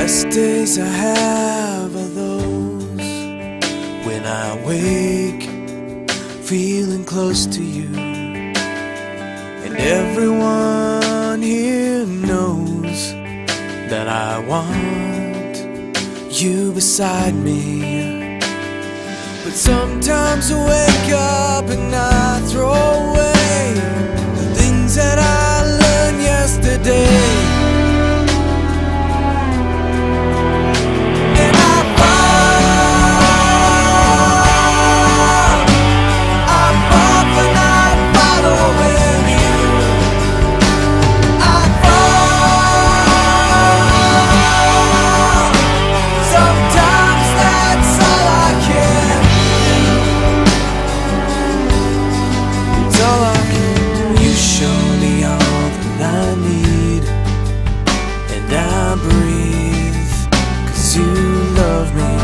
best days I have are those when I wake feeling close to you, and everyone here knows that I want you beside me. But sometimes I wake up and I throw away the things that I learned yesterday. Breathe, 'cause you love me.